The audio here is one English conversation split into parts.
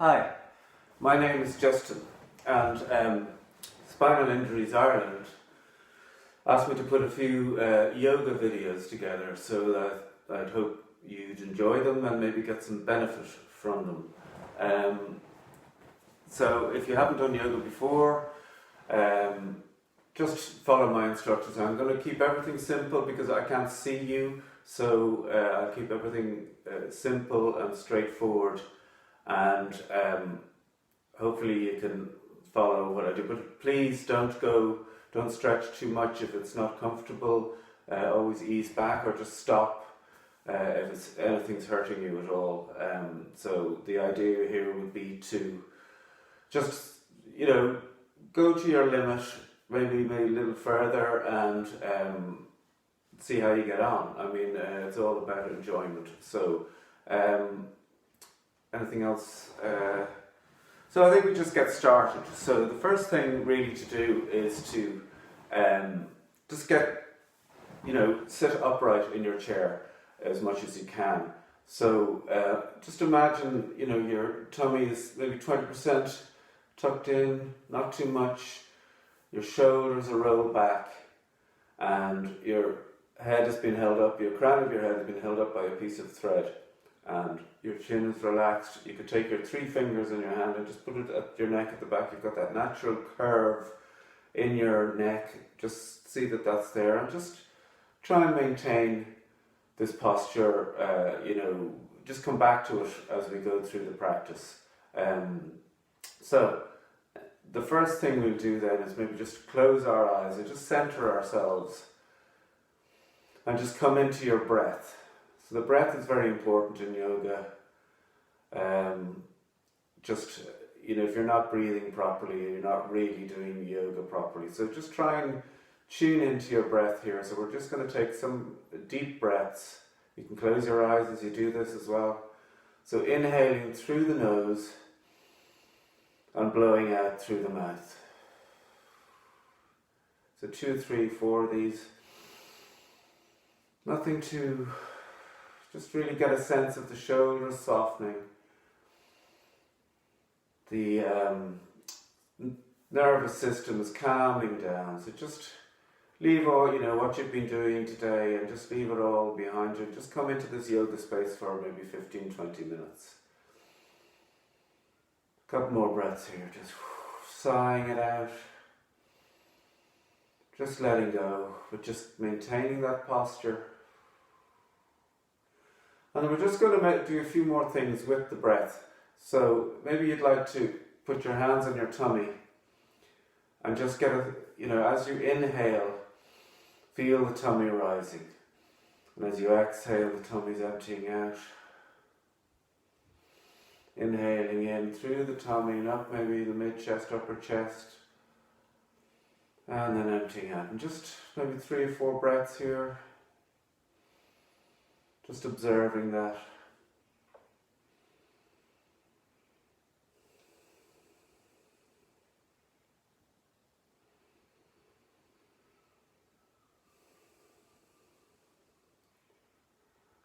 Hi, my name is Justin, and Spinal Injuries Ireland asked me to put a few yoga videos together so that I'd hope you'd enjoy them and maybe get some benefit from them. So if you haven't done yoga before, just follow my instructions. I'm going to keep everything simple because I can't see you, so I'll keep everything simple and straightforward, and hopefully you can follow what I do. But please don't stretch too much if it's not comfortable. Always ease back or just stop if anything's hurting you at all. So the idea here would be to just, go to your limit, maybe a little further, and see how you get on. I mean, it's all about enjoyment. So, anything else? So I think we just get started. So the first thing really to do is to just get, sit upright in your chair as much as you can. So just imagine, your tummy is maybe 20% tucked in, not too much. Your shoulders are rolled back, and your head has been held up, your crown of your head has been held up by a piece of thread, and your chin is relaxed. You could take your 3 fingers in your hand and just put it at your neck at the back. You've got that natural curve in your neck. Just see that that's there, and just try and maintain this posture. Just come back to it as we go through the practice. So the first thing we'll do then is maybe just close our eyes and just center ourselves and just come into your breath. So the breath is very important in yoga. If you're not breathing properly, you're not really doing yoga properly. So just try and tune into your breath here. So we're just going to take some deep breaths. You can close your eyes as you do this as well. So inhaling through the nose and blowing out through the mouth. So 2, 3, 4 of these. Nothing to, just really get a sense of the shoulders softening. The nervous system is calming down. So just leave all, what you've been doing today, and just leave it all behind you. Just come into this yoga space for maybe 15-20 minutes. Couple more breaths here, just sighing it out, just letting go, but just maintaining that posture. And then we're just going to do a few more things with the breath. So maybe you'd like to put your hands on your tummy and just get as you inhale, feel the tummy rising. And as you exhale, the tummy's emptying out. Inhaling in through the tummy and up maybe the mid-chest, upper chest, and then emptying out. And just maybe 3 or 4 breaths here, just observing that.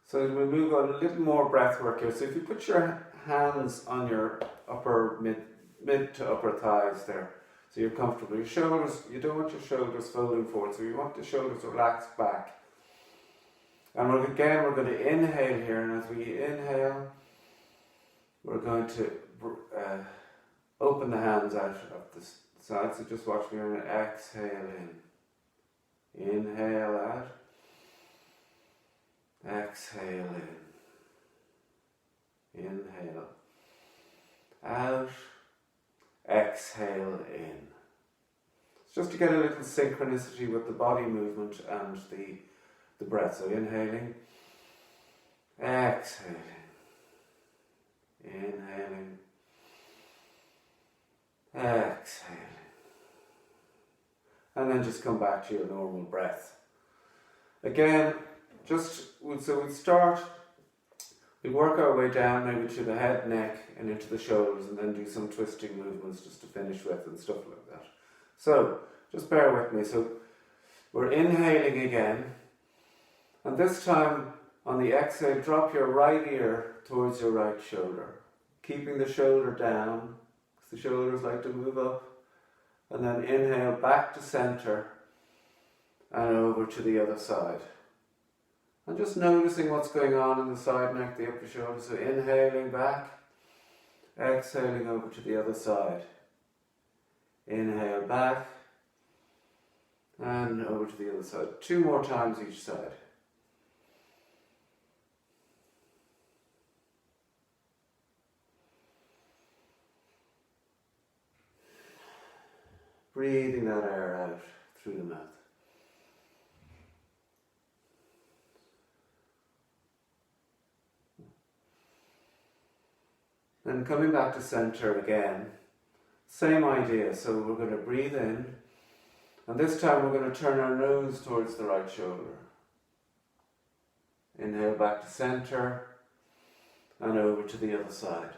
So we'll move on a little more breath work here. So if you put your hands on your upper mid to upper thighs there, so you're comfortable. Your shoulders, you don't want your shoulders folding forward, so you want the shoulders relaxed back. And we're going to inhale here, and as we inhale, we're going to open the hands out of the side. So just watch me. We're going to exhale in, inhale out. Exhale in, inhale out, exhale in. It's just to get a little synchronicity with the body movement and the breath. So inhaling, exhaling, inhaling, exhaling, and then just come back to your normal breath. Again, we'd start, we work our way down maybe to the head, neck, and into the shoulders, and then do some twisting movements just to finish with and stuff like that. So, just bear with me. So, we're inhaling again, and this time on the exhale, drop your right ear towards your right shoulder. keeping the shoulder down, because the shoulders like to move up. And then inhale back to center and over to the other side. And just noticing what's going on in the side neck, the upper shoulder. So inhaling back, exhaling over to the other side. Inhale back and over to the other side. 2 more times each side. Breathing that air out through the mouth. Then coming back to center again, same idea. So we're going to breathe in, and this time we're going to turn our nose towards the right shoulder. Inhale back to center and over to the other side.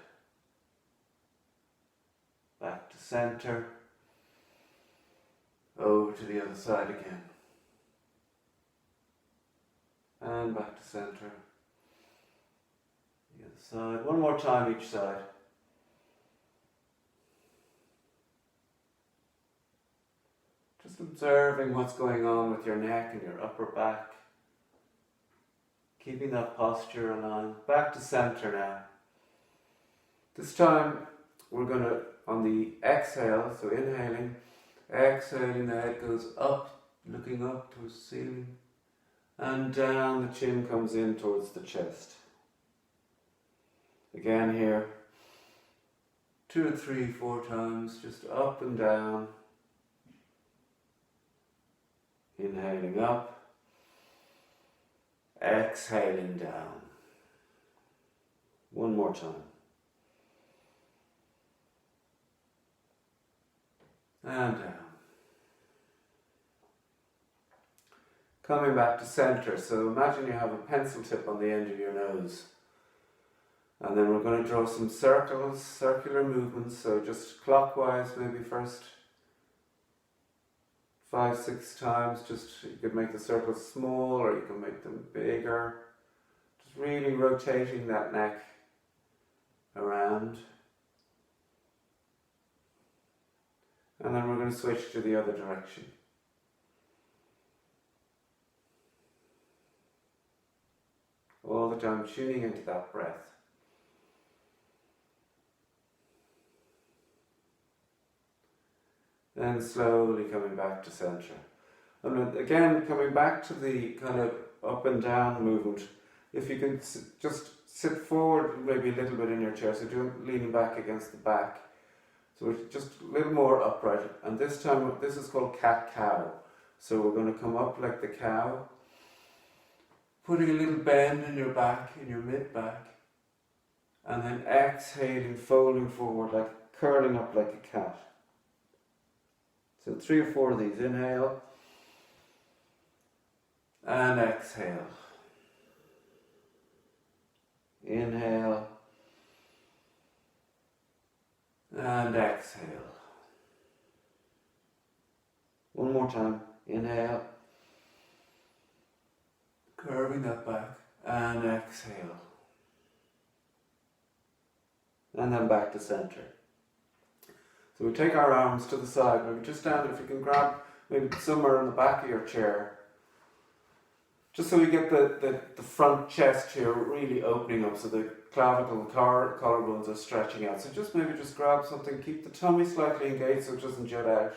Back to center, over to the other side again. And back to center. The other side. 1 more time each side. Just observing what's going on with your neck and your upper back. Keeping that posture aligned. Back to center now. This time we're going to, on the exhale, so inhaling, exhaling, the head goes up, looking up towards the ceiling, and down, the chin comes in towards the chest. Again here, 2 or 3, 4 times, just up and down. Inhaling up, exhaling down. 1 more time. And down. Coming back to center. So imagine you have a pencil tip on the end of your nose. And then we're going to draw some circles, circular movements. So just clockwise maybe first. 5, 6 times. Just, you could make the circles small or you can make them bigger. Just really rotating that neck around. And then we're going to switch to the other direction. All the time tuning into that breath. Then slowly coming back to center. And again, coming back to the kind of up and down movement. If you can just sit forward maybe a little bit in your chair, so leaning back against the back. So it's just a little more upright, and this time, this is called cat-cow. So we're going to come up like the cow, putting a little bend in your back, in your mid-back, and then exhaling, folding forward, like curling up like a cat. So 3 or 4 of these. Inhale, and exhale. Inhale, and exhale. 1 more time. Inhale, curving that back, and exhale. And then back to center. So we take our arms to the side. Maybe just down, if you can grab maybe somewhere on the back of your chair. Just so we get the front chest here really opening up, so the clavicle, collarbones are stretching out. So just grab something, keep the tummy slightly engaged so it doesn't jut out.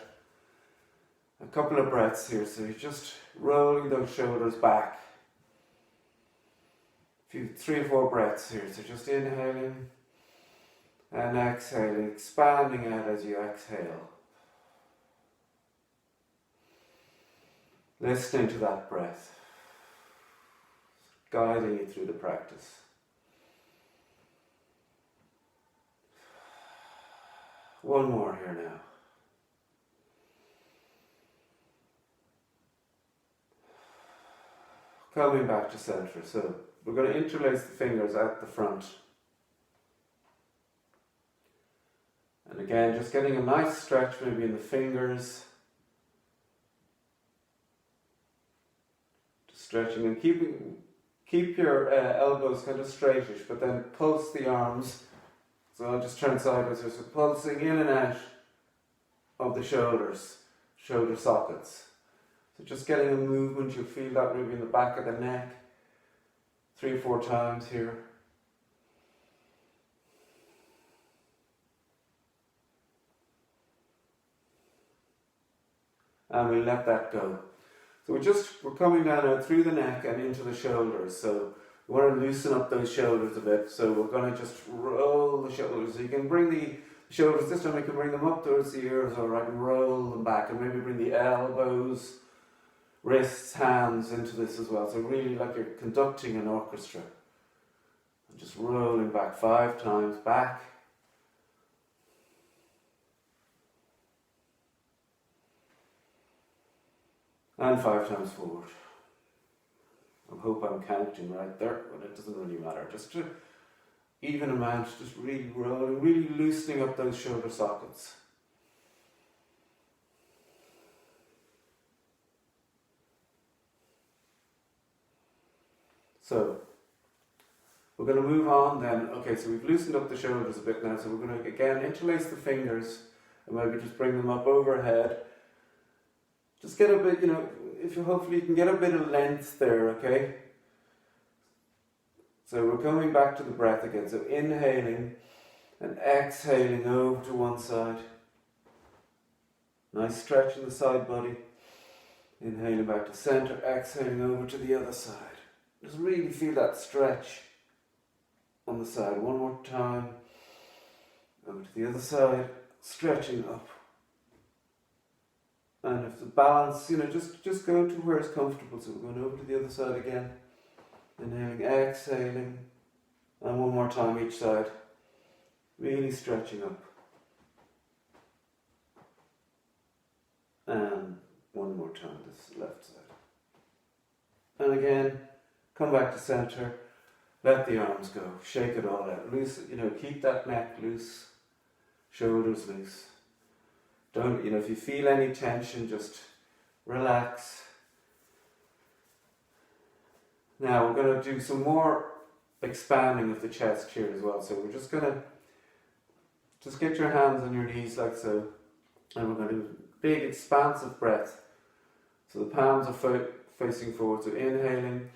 A couple of breaths here, so you're just rolling those shoulders back. 3 or 4 breaths here, so just inhaling and exhaling, expanding out as you exhale. Listening to that breath, guiding you through the practice. One more here now. Coming back to center. So we're going to interlace the fingers at the front. And again, just getting a nice stretch maybe in the fingers. Just stretching and keep your elbows kind of straightish, but then pulse the arms. So I'll just turn sideways here, so pulsing in and out of the shoulders, shoulder sockets. So just getting a movement, you'll feel that maybe in the back of the neck, 3 or 4 times here. And we let that go. So we're coming down now through the neck and into the shoulders. So we want to loosen up those shoulders a bit. So we're going to just roll the shoulders. So you can bring the shoulders, this time you can bring them up towards the ears, alright, and roll them back. And maybe bring the elbows, wrists, hands into this as well. So really like you're conducting an orchestra. And just rolling back 5 times back. And 5 times forward. I hope I'm counting right there, but it doesn't really matter. Just an even amount, just really rolling, really loosening up those shoulder sockets. So, we're going to move on then. Okay, so we've loosened up the shoulders a bit now, so we're going to again interlace the fingers and maybe just bring them up overhead. Just get a bit, hopefully you can get a bit of length there, okay? So we're coming back to the breath again. So inhaling and exhaling over to one side. Nice stretch in the side body. Inhaling back to center, exhaling over to the other side. Just really feel that stretch on the side. One more time. Over to the other side, stretching up. And if the balance, just go to where it's comfortable. So we're going over to the other side again. Inhaling, exhaling. And one more time each side. Really stretching up. And one more time this left side. And again, come back to center. Let the arms go. Shake it all out. Loose, keep that neck loose. Shoulders loose. Don't, if you feel any tension, just relax. Now we're going to do some more expanding of the chest here as well. So we're just going to get your hands on your knees like so. And we're going to do big expansive breath. So the palms are facing forward. So inhaling,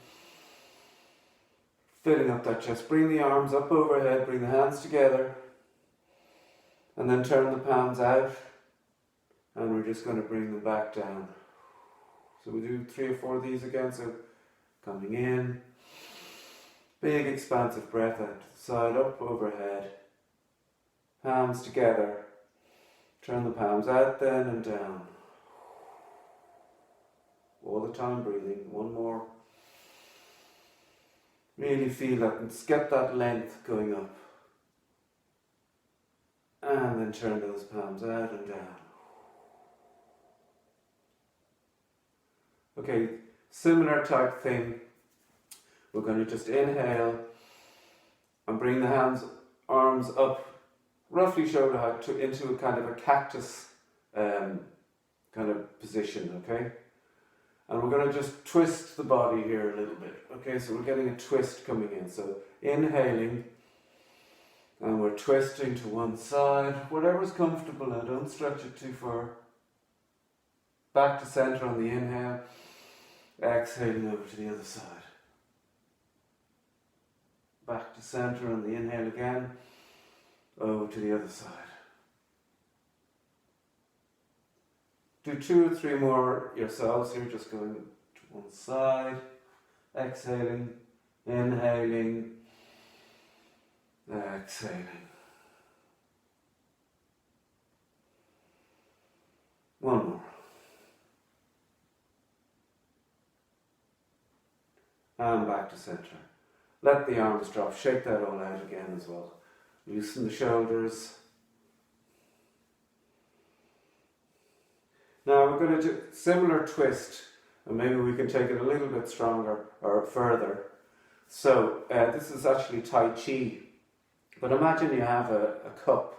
filling up that chest. Bring the arms up overhead, bring the hands together. And then turn the palms out. And we're just going to bring them back down. So we do 3 or 4 of these again. So coming in, big expansive breath out to the side, up overhead, palms together, turn the palms out then and down. All the time breathing, one more. Really feel that and just get that length going up. And then turn those palms out and down. Okay, similar type thing. We're going to just inhale and bring the arms up, roughly shoulder height, into a kind of a cactus kind of position, okay? And we're going to just twist the body here a little bit, okay? So we're getting a twist coming in. So inhaling, and we're twisting to one side, whatever's comfortable now, don't stretch it too far. Back to center on the inhale. Exhaling over to the other side. Back to center on the inhale again. Over to the other side. Do 2 or 3 more yourselves here, just going to one side. Exhaling. Inhaling. Exhaling. One more. And back to center. Let the arms drop. Shake that all out again as well. Loosen the shoulders. Now we're going to do a similar twist, and maybe we can take it a little bit stronger or further. So this is actually Tai Chi. But imagine you have a cup.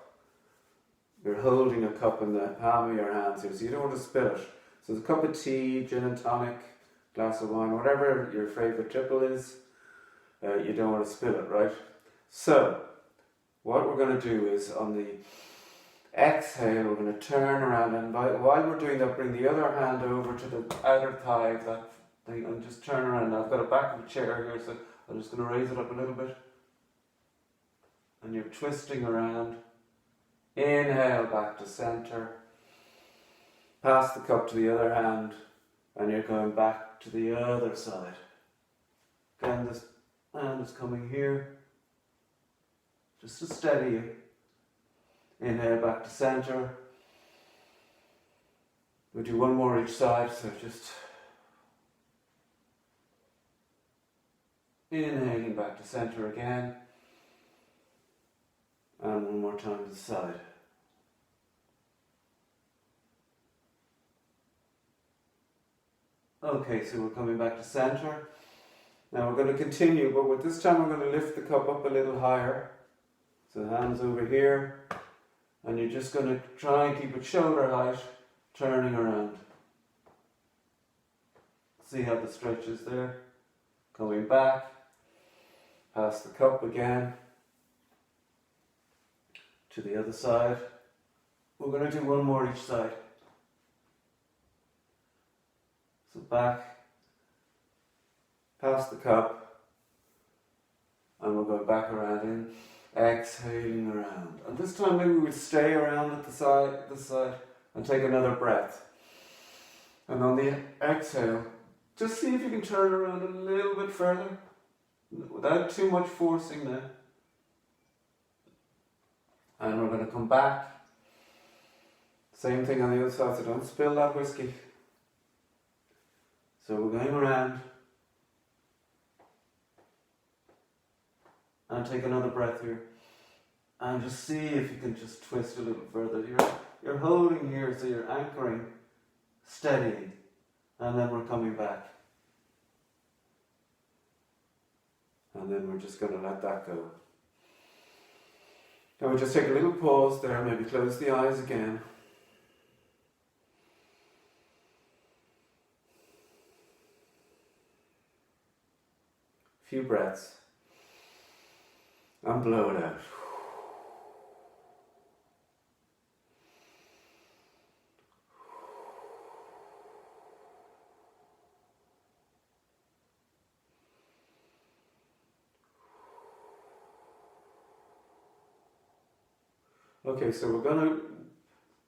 You're holding a cup in the palm of your hands here, so you don't want to spill it. So it's a cup of tea, gin and tonic, glass of wine, whatever your favourite triple is, you don't want to spill it, right? So, what we're going to do is on the exhale, we're going to turn around, and while we're doing that, bring the other hand over to the outer thigh of that thing and just turn around. Now I've got a back of a chair here, so I'm just going to raise it up a little bit. And you're twisting around. Inhale back to center. Pass the cup to the other hand, and you're going back to the other side. Again, this hand is coming here, just to steady you. Inhale back to center. We'll do one more each side, so just inhaling back to center again. And one more time to the side. Okay, so we're coming back to center. Now we're going to continue, but with this time we're going to lift the cup up a little higher. So the hands over here, and you're just going to try and keep it shoulder height, turning around. See how the stretch is there. Coming back, pass the cup again to the other side. We're going to do one more each side. So back, pass the cup, and we'll go back around in, exhaling around. And this time maybe we would stay around at this side, and take another breath. And on the exhale, just see if you can turn around a little bit further, without too much forcing now. And we're going to come back. Same thing on the other side, so don't spill that whiskey. So we're going around. And take another breath here. And just see if you can just twist a little further. You're holding here, so you're anchoring, steadying. And then we're coming back. And then we're just going to let that go. Now we'll just take a little pause there, maybe close the eyes again. A few breaths. And blow it out. Okay, so we're going to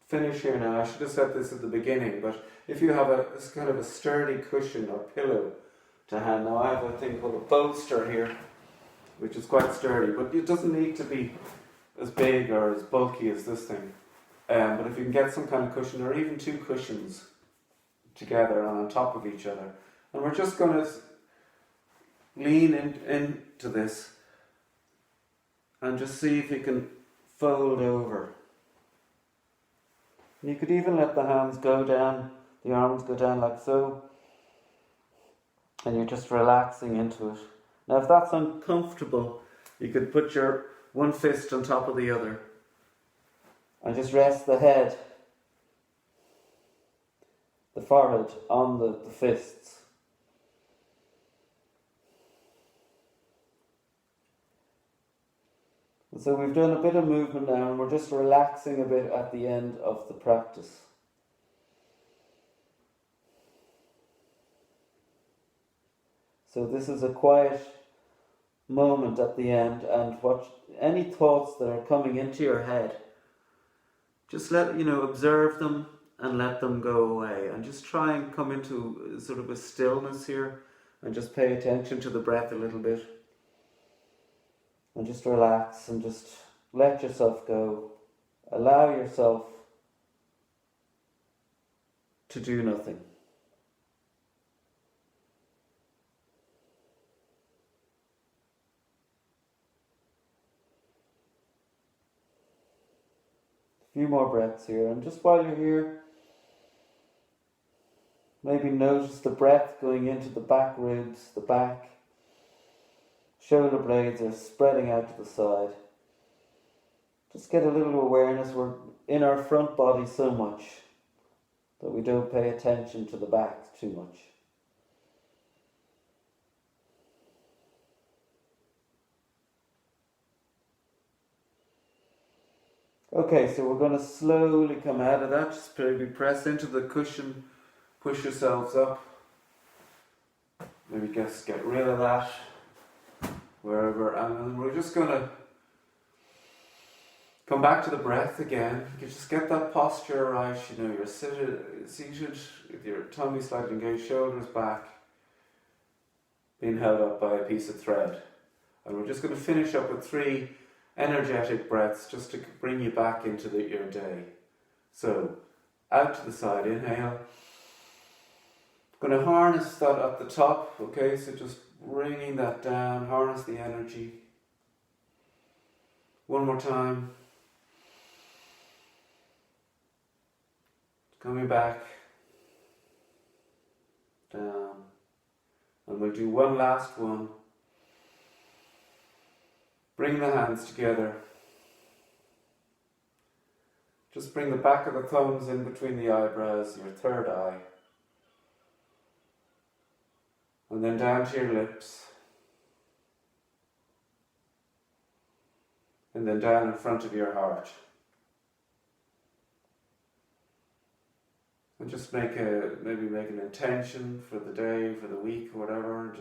finish here now. I should have said this at the beginning, but if you have this kind of a sturdy cushion or pillow to hand, now I have a thing called a bolster here, which is quite sturdy, but it doesn't need to be as big or as bulky as this thing. But if you can get some kind of cushion, or even two cushions together and on top of each other, and we're just going to lean into this and just see if you can fold over. You could even let the hands go down, the arms go down like so, and you're just relaxing into it. Now if that's uncomfortable, you could put your one fist on top of the other and just rest the head, the forehead on the fists. And so we've done a bit of movement now, and we're just relaxing a bit at the end of the practice. So this is a quiet moment at the end, and any thoughts that are coming into your head, just observe them and let them go away, and just try and come into sort of a stillness here, and just pay attention to the breath a little bit, and just relax and just let yourself go. Allow yourself to do nothing. A few more breaths here, and just while you're here, maybe notice the breath going into the back ribs, the back. Shoulder blades are spreading out to the side. Just get a little awareness. We're in our front body so much that we don't pay attention to the back too much. Okay, so we're going to slowly come out of that. Just maybe press into the cushion, push yourselves up. Maybe just get rid of that wherever, and then we're just going to come back to the breath again. You just get that posture right. You know, you're seated with your tummy slightly engaged, shoulders back, being held up by a piece of thread. And we're just going to finish up with 3 energetic breaths just to bring you back into your day. So, out to the side, inhale. Going to harness that at the top, okay? So just bringing that down, harness the energy. One more time. Coming back, down. And we'll do one last one. Bring the hands together. Just bring the back of the thumbs in between the eyebrows, your third eye. And then down to your lips. And then down in front of your heart. And just maybe make an intention for the day, for the week, or whatever.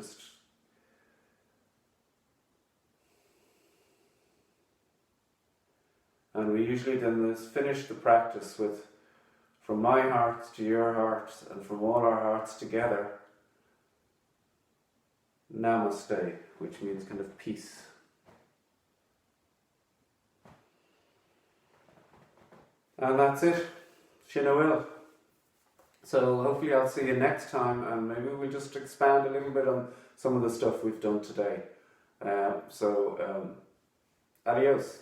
And we usually then finish the practice with, from my heart to your heart, and from all our hearts together, Namaste, which means kind of peace. And that's it. Shinawil. So hopefully I'll see you next time, and maybe we'll just expand a little bit on some of the stuff we've done today. Adios.